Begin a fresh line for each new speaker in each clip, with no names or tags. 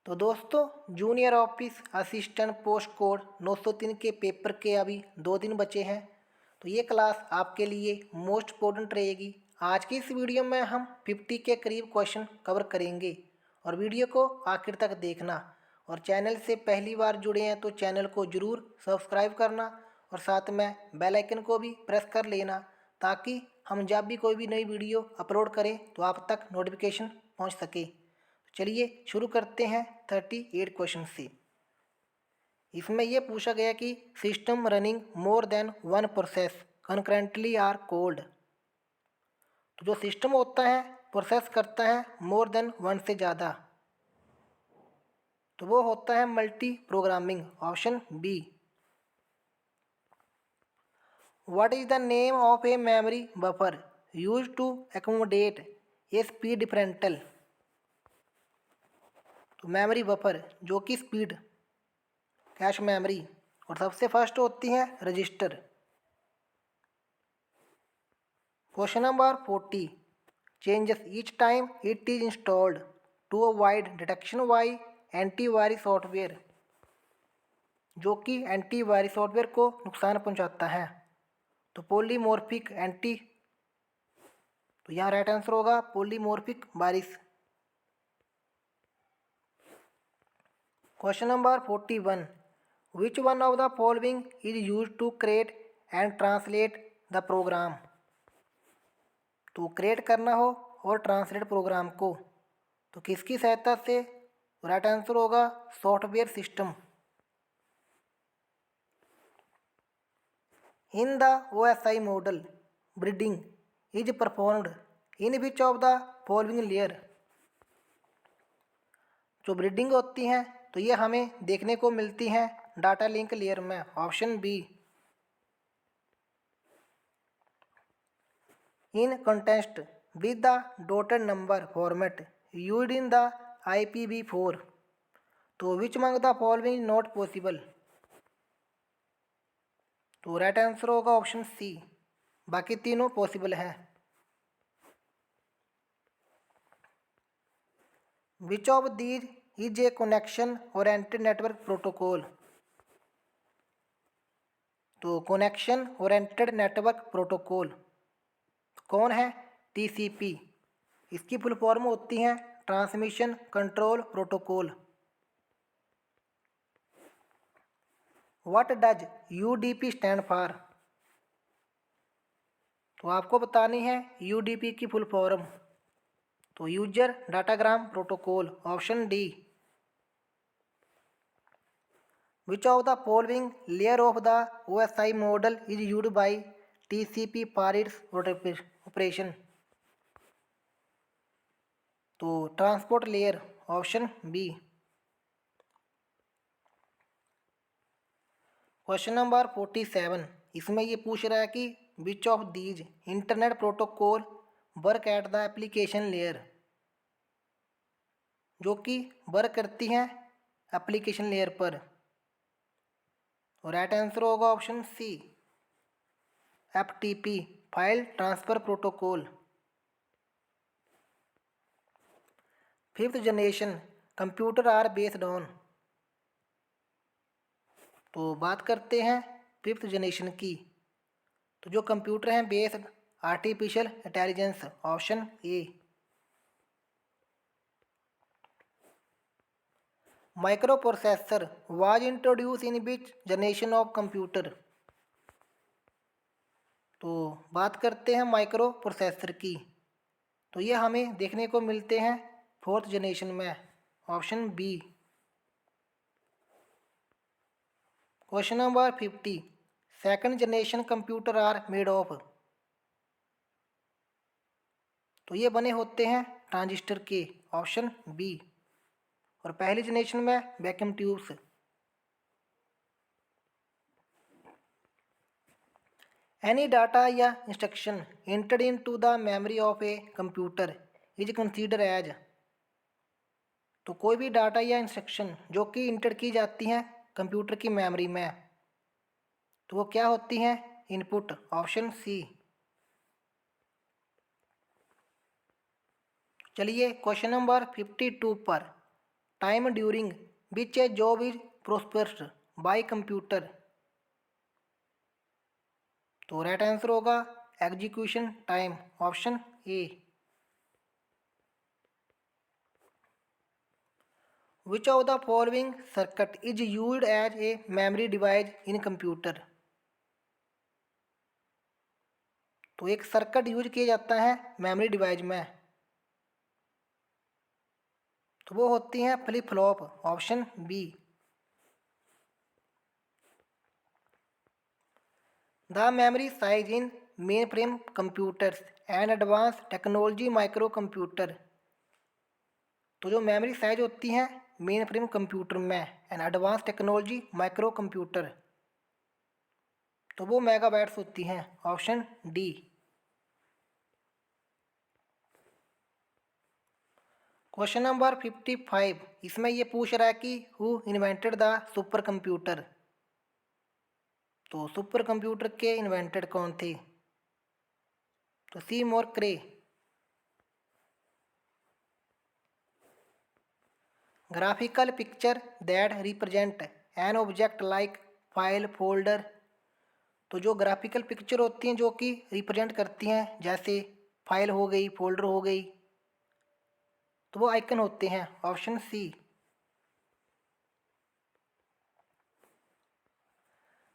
तो दोस्तों, junior office assistant post code 903 के पेपर के अभी 2 दिन बचे हैं। तो ये क्लास आपके लिए मोस्ट इम्पोर्टेंट रहेगी। आज की इस वीडियो में हम 50 के करीब क्वेश्चन कवर करेंगे और वीडियो को आखिर तक देखना। और चैनल से पहली बार जुड़े हैं तो चैनल को ज़रूर सब्सक्राइब करना और साथ में बेल आइकन को भी प्रेस कर लेना, ताकि हम जब भी कोई भी नई वीडियो अपलोड करें तो आप तक नोटिफिकेशन पहुंच सके। चलिए शुरू करते हैं 38 क्वेश्चन से। इसमें यह पूछा गया कि system running more than one process concurrently are called. तो जो सिस्टम होता है प्रोसेस करता है मोर देन वन से ज़्यादा, तो वो होता है multi programming, option B. What is the name of a memory buffer use to accommodate a speed differential. तो मेमोरी बफर जो कि स्पीड कैश मेमोरी, और सबसे फर्स्ट होती है register. Question number 40, changes each time it is installed to avoid detection by antivirus software, जो कि antivirus software को नुकसान पहुंचाता है। तो पॉलीमॉर्फिक एंटी, तो यहाँ राइट आंसर होगा polymorphic virus. Question number 41, which one of the following is use to create and translate the program. तो क्रिएट करना हो और ट्रांसलेट प्रोग्राम को, तो किसकी सहायता से। राइट आंसर होगा software system. In the OSI model breeding is performed in which of the following layer. जो ब्रीडिंग होती हैं तो ये हमें देखने को मिलती हैं डाटा लिंक लेयर में, option B. In contest with the dotted number format used in the IPv4, तो which among the following not possible. तो राइट आंसर होगा ऑप्शन सी, बाकी तीनों पॉसिबल हैं। Which of these is a connection oriented network protocol. तो connection oriented network protocol कौन है। TCP। इसकी फुल फॉर्म होती है transmission control protocol. What does UDP stand for. तो आपको बतानी है UDP की फुल फॉर्म, तो user datagram protocol, option D. Which of the following layer of the OSI model is used by TCP for its operation. तो transport layer, option B. Question number 47, इसमें ये पूछ रहा है कि which of these internet protocol work at the application layer, जो कि work करती हैं एप्लीकेशन लेयर पर। और राइट आंसर होगा option C, FTP, file transfer protocol. Fifth generation computer are based on. तो बात करते हैं फिफ्थ जनरेशन की, तो जो कंप्यूटर हैं based artificial intelligence, option A. Micro processor was introduce in which generation of computer. तो बात करते हैं माइक्रो प्रोसेसर की, तो ये हमें देखने को मिलते हैं फोर्थ जनरेशन में, option B. Question number 50, second generation computer are made of. तो ये बने होते हैं ट्रांजिस्टर के, ऑप्शन बी। और पहली जनरेशन में वैक्यूम ट्यूब्स। एनी डाटा या instruction entered into the memory of a computer is consider as. तो कोई भी डाटा या इंस्ट्रक्शन जो कि इंटर की जाती हैं कंप्यूटर की मेमोरी में, तो वो क्या होती हैं, इनपुट, ऑप्शन सी। चलिए क्वेश्चन नंबर 52 पर, time during which a job is processed by computer. तो राइट आंसर होगा execution time, option A. Which of the following circuit is used as a memory device in computer. तो एक circuit use किया जाता है memory device में, तो वो होती हैं flip flop, option B. The memory size in main frame computers and advance technology micro computer. तो जो मेमोरी साइज होती हैं मेन फ्रेम कंप्यूटर में and advance technology micro computer, तो वो मेगाबाइट्स होती हैं, ऑप्शन डी। क्वेश्चन नंबर 55, इसमें ये पूछ रहा है कि who invented the super computer. तो सुपर कंप्यूटर के इन्वेंटेड कौन थे? तो Seymour cray. Graphical picture that represent an object like file folder. तो जो ग्राफिकल पिक्चर होती हैं जो कि रिप्रेजेंट करती हैं जैसे फाइल हो गई, फोल्डर हो गई, तो वो आइकन होते हैं, option C.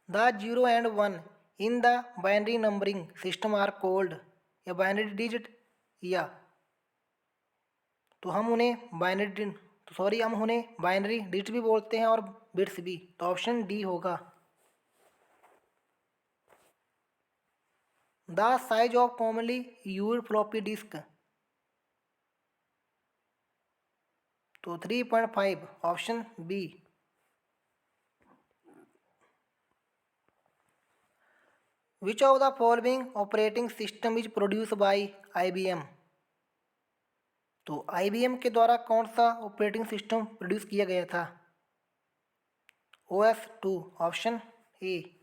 The 0 and 1 in the binary numbering system are called, या बाइनरी डिजिट, या तो हम उन्हें बाइनरी डिजिट भी बोलते हैं और बिट्स भी, तो ऑप्शन डी होगा। The size of commonly used floppy disk. तो 3.5, option B. Which of the following operating system is produce by IBM। तो IBM के द्वारा कौन सा ऑपरेटिंग सिस्टम प्रोड्यूस किया गया था? OS2, option A.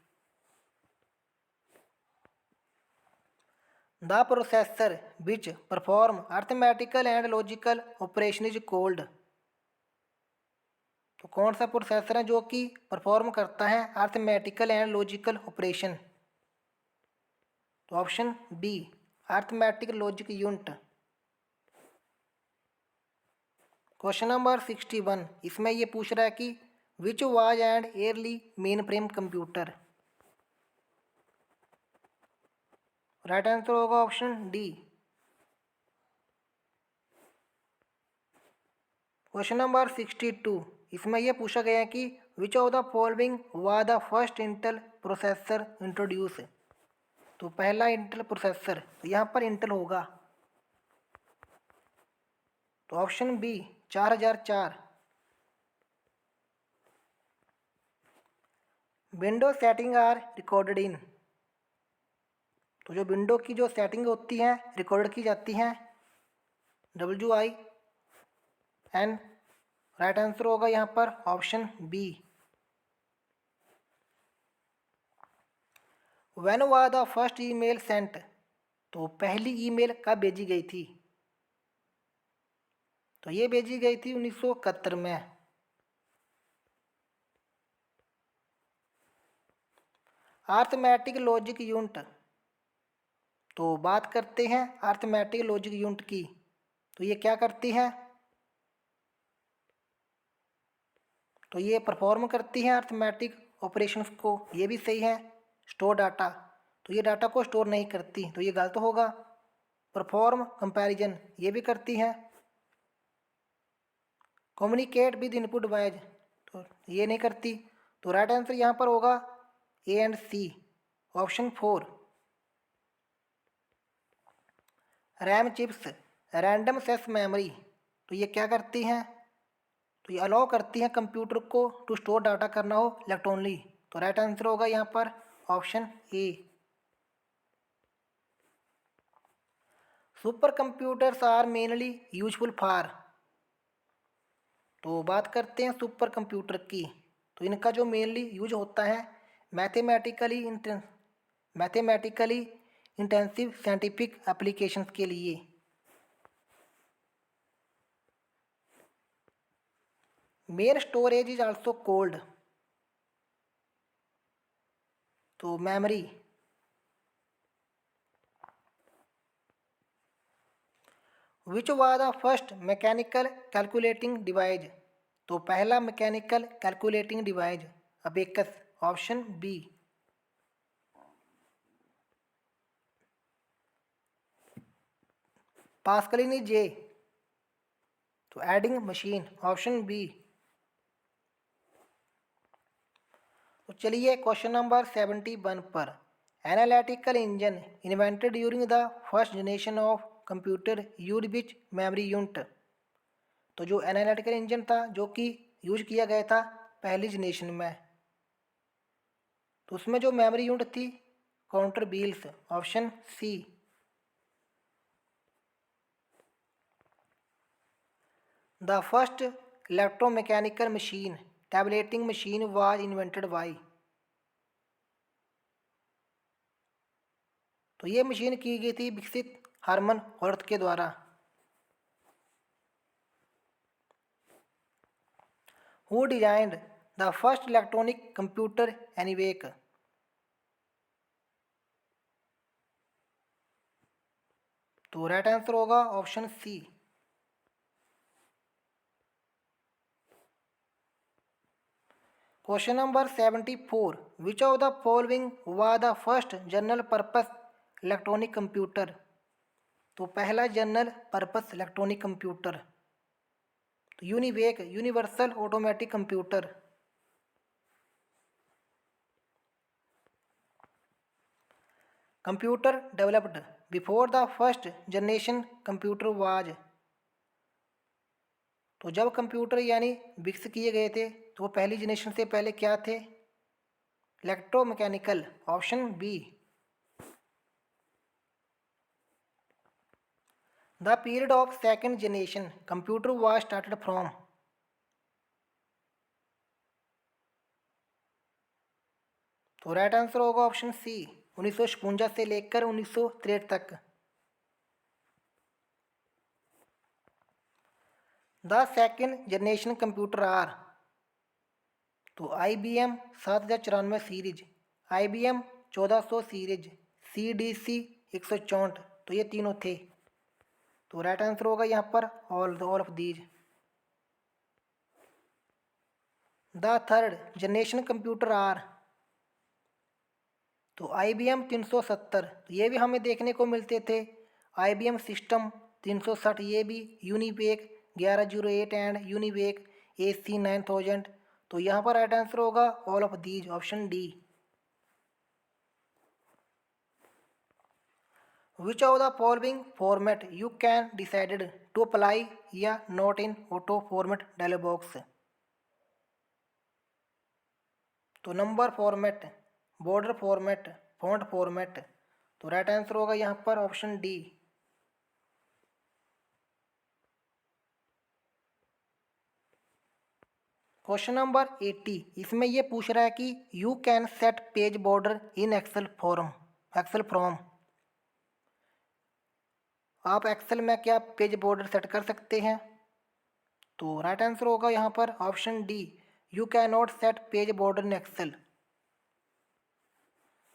The processor which perform arithmetical and logical operation is cold. तो कौन सा प्रोसेसर है जो कि परफॉर्म करता है अर्थमेटिकल एंड लॉजिकल ऑपरेशन? तो option B, arithmetic logic unit. Question number 61, इसमें ये पूछ रहा है कि which was and early main frame computer. Right answer होगा ऑप्शन डी। क्वेश्चन नंबर 62, इसमें यह पूछा गया है कि which of the following was the first Intel processor introduce. तो पहला इंटेल प्रोसेसर, तो यहाँ पर इंटेल होगा, तो option B 4004। Window setting are recorded in. तो जो विंडो की जो सेटिंग होती है रिकॉर्ड की जाती हैं WIN। राइट आंसर होगा यहाँ पर option B. When was the first email sent. तो पहली ईमेल कब भेजी गई थी? तो ये भेजी गई थी 1971 में। अर्थमेटिक लॉजिक यूनिट, तो बात करते हैं अर्थमेटिक लॉजिक यूनिट की, तो ये क्या करती है? तो ये परफॉर्म करती है अर्थमेटिक ऑपरेशंस को, ये भी सही है। स्टोर डाटा, तो ये डाटा को स्टोर नहीं करती, तो ये गलत होगा। परफॉर्म कंपैरिजन, ये भी करती है। कम्युनिकेट विद इनपुट डिवाइस, तो ये नहीं करती, तो राइट आंसर यहाँ पर होगा A and C, option 4। RAM chips random access memory, तो ये क्या करती हैं? तो ये अलाउ करती हैं कंप्यूटर को टू स्टोर डाटा करना हो इलेक्ट्रॉनिकली, तो राइट आंसर होगा यहाँ पर option A. Super computers are mainly useful for. तो बात करते हैं सुपर कंप्यूटर की, तो इनका जो मेनली यूज होता है मैथमेटिकली इंटेंसिव साइंटिफिक एप्लीकेशंस के लिए। Main storage is also called, तो memory. Which was the first mechanical calculating device, तो पहला mechanical calculating device abacus, option B. Pascaline जे, तो एडिंग मशीन, ऑप्शन बी। तो चलिए क्वेश्चन नंबर 71 पर। Analytical engine invented during the first generation of computer use which memory unit, तो जो analytical engine था जो कि यूज किया गया था पहली जनरेशन में, तो उसमें जो मेमोरी यूनिट थी counter wheels, option C. The first electromechanical machine tabulating machine was invented by, तो ये मशीन की गई थी विकसित हरमन होल्ट के द्वारा। Who designed the first electronic computer ENIAC, तो राइट आंसर होगा option C. Question number 74। Which of the following was the first general purpose electronic computer, तो पहला जनरल पर्पस इलेक्ट्रॉनिक कंप्यूटर, तो UNIVAC universal automatic computer. Computer developed before the first generation computer was, तो जब computer यानी विकसित किए गए थे तो वो पहली जनरेशन से पहले क्या थे, electromechanical, option B. The period of second generation computer was started from, तो राइट आंसर होगा ऑप्शन सी, 1956 से लेकर 1963 तक। The second generation computer are, तो I B M 7094 series, I B M 1400 series, C D C 164, तो ये तीनों थे, तो राइट आंसर होगा यहाँ पर all of these. The third generation computer are, तो आई बी एम 370, तो ये भी हमें देखने को मिलते थे। आई बी एम सिस्टम 360, ये भी UNIVAC 1108 and UNIVAC A C 9000, तो यहाँ पर राइट आंसर होगा all of these, option D. Which of the following format you can decided to apply या not in auto format dialog box, तो number format, border format, font format, तो right answer होगा यहाँ पर option D. Question number 80, इसमें ये पूछ रहा है कि you can set page border in Excel form, Excel from, आप एक्सेल में क्या पेज बॉर्डर सेट कर सकते हैं, तो राइट आंसर होगा यहाँ पर option D, you can not set page border in Excel.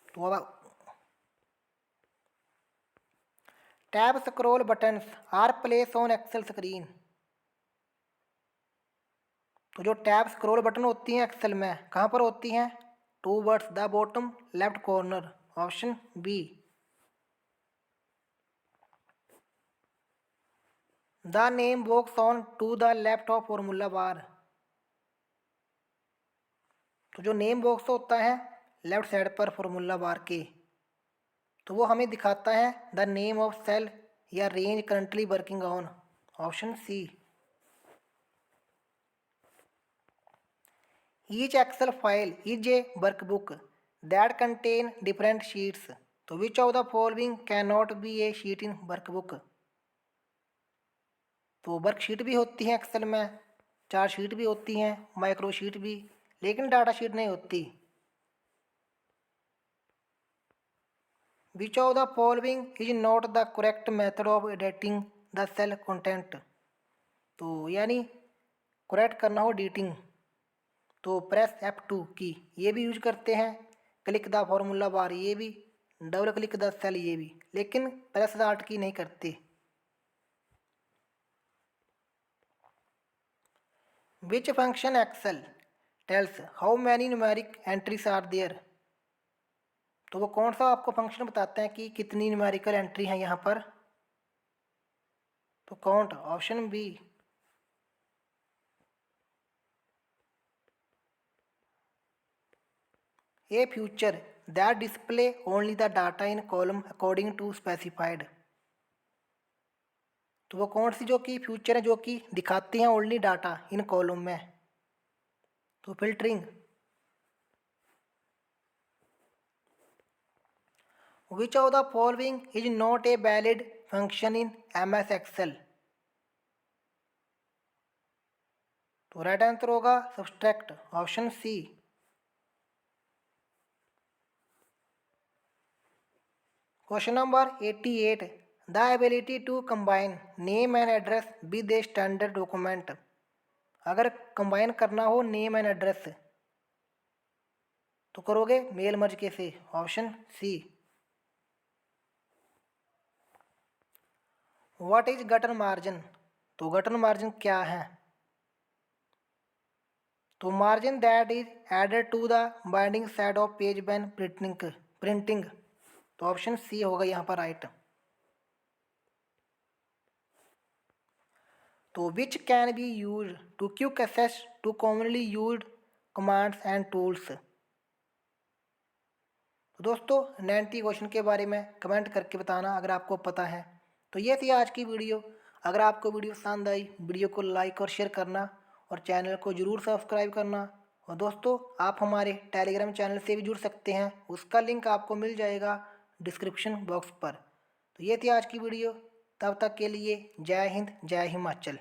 तो अब tab scroll buttons are place on Excel screen, तो जो टैब स्क्रॉल बटन होती हैं एक्सेल में कहाँ पर होती हैं, towards the bottom left corner, option B. The name box on to the left of formula bar, तो जो नेम बॉक्स होता है लेफ्ट साइड पर फॉर्मूला बार के, तो वो हमें दिखाता है द नेम ऑफ सेल या range currently working on, option C. Each Excel file is a workbook that contain different sheets, तो which of the following can not be a sheet in workbook, तो worksheet भी होती है Excel में, chart sheet भी होती हैं, micro sheet भी, लेकिन डाटा शीट नहीं होती। Which of the following is not the correct method of editing the cell content, तो यानी करेक्ट करना हो डीटिंग तो प्रेस F2 की, ये भी यूज करते हैं। क्लिक द फॉर्मूला बार, ये भी। डबल क्लिक द सेल, ये भी। लेकिन प्रेस द आर्ट की नहीं करते। Which function Excel tells how many numeric entries are there. तो वो कौन सा आपको फंक्शन बताता है कि कितनी न्यूमेरिकल एंट्री है यहाँ पर। तो count, option B. A future that display only the data in column according to specified. तो वो कौन सी जो कि फ्यूचर है जो कि दिखाती हैं ओनली डाटा इन कॉलम में। तो filtering. Which of the following is not a valid function in MS Excel. तो राइट आंसर होगा subtract, option C. Question number 88, the ability to combine name and address with a standard document. अगर combine करना हो name and address तो करोगे mail merge के से, option C. What is gutter margin. तो गटर मार्जिन क्या है। तो margin that is added to the binding side of page when printing. तो ऑप्शन सी होगा यहाँ पर राइट। तो which can be use to quick access to commonly used commands and tools. तो दोस्तों 90 क्वेश्चन के बारे में कमेंट करके बताना अगर आपको पता है। तो ये थी आज की वीडियो। अगर आपको वीडियो पसंद आई, वीडियो को लाइक और शेयर करना और चैनल को ज़रूर सब्सक्राइब करना। और दोस्तों आप हमारे टेलीग्राम चैनल से भी जुड़ सकते हैं, उसका लिंक आपको मिल जाएगा डिस्क्रिप्शन बॉक्स पर। तो ये थी आज की वीडियो। तब तक के लिए जय हिंद, जय हिमाचल।